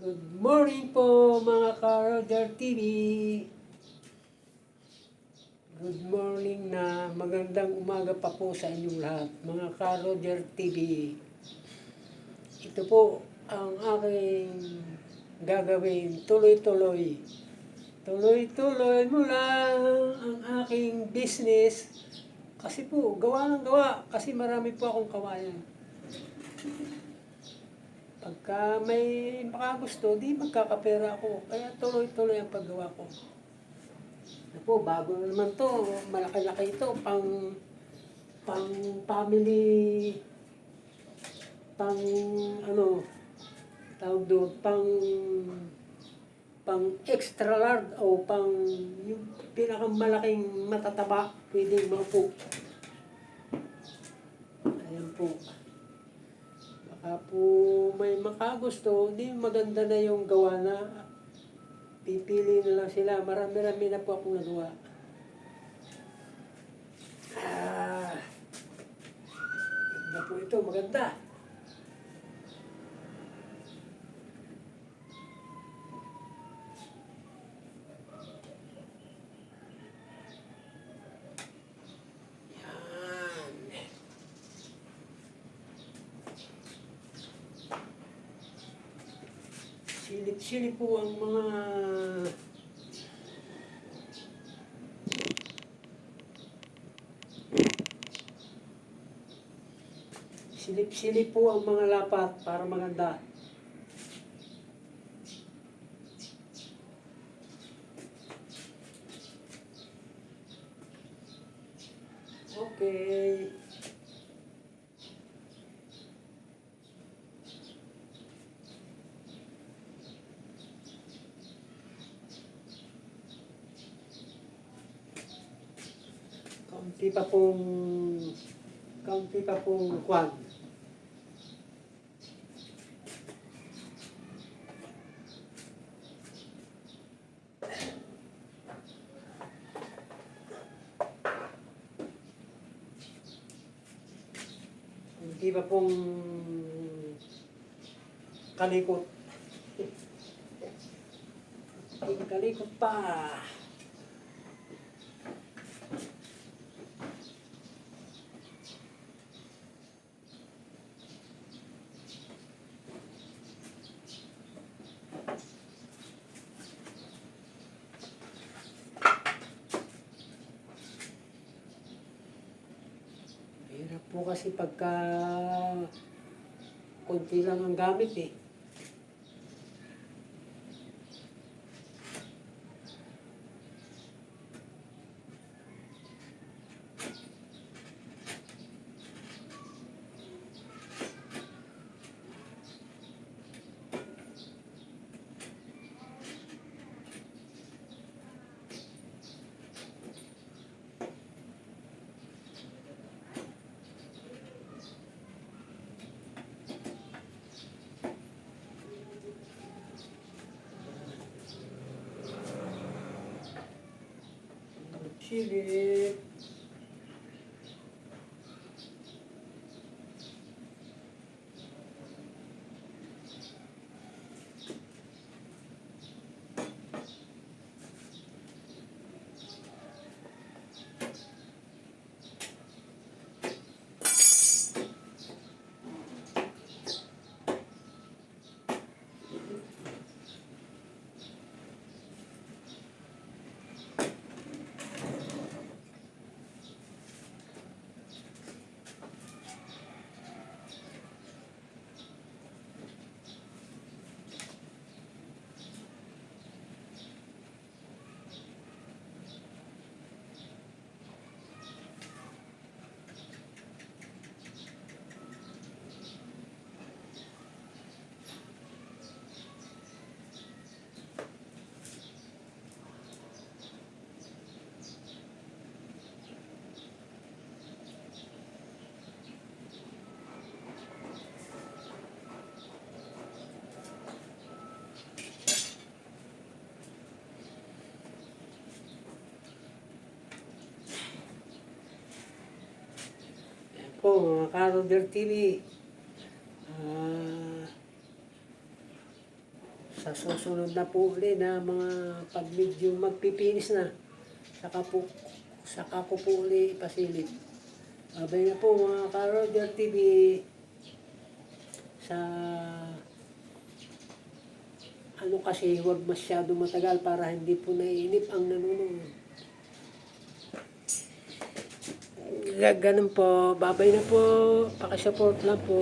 Good morning po mga ka-Roger TV. Good morning na magandang umaga pa po sa inyong lahat mga ka-Roger TV. Ito po ang aking gagawin tuloy-tuloy. Tuloy-tuloy mo lang ang aking business. Kasi po gawa ng gawa kasi marami po akong kawayan. Pagka may makagusto, di magkakapera ako. Kaya tuloy-tuloy ang paggawa ko. Ako, bago na naman to. Malaki-laki ito. Pang family, pang ano, tawag doon, pang extra large o pang yung pinakamalaking matataba. Pwedeng maupo. Ayan po. Baka po may makagusto, hindi maganda na yung gawa na. Pipili na lang sila. Marami-rami na po akong nagawa. Maganda po ito. Maganda. Silip-silip po ang mga silip-silip po ang mga lapat para maganda. Okay. Kaunti pa pong kwan. Kaunti pa pong kalikot. Kalikot pa. Hirap po kasi pagka konti lang ang gamit eh. Silip. Po, mga ka-Roger TV. sa susunod na po ulit na mga pag medyo magpipinis na. Saka ko po ulit ipasilip. Babay na po mga Ka-Roger TV sa ano kasi huwag masyado matagal para hindi po naiinip ang nanonood. Ganun po. Babay na po. Pakisupport lang po.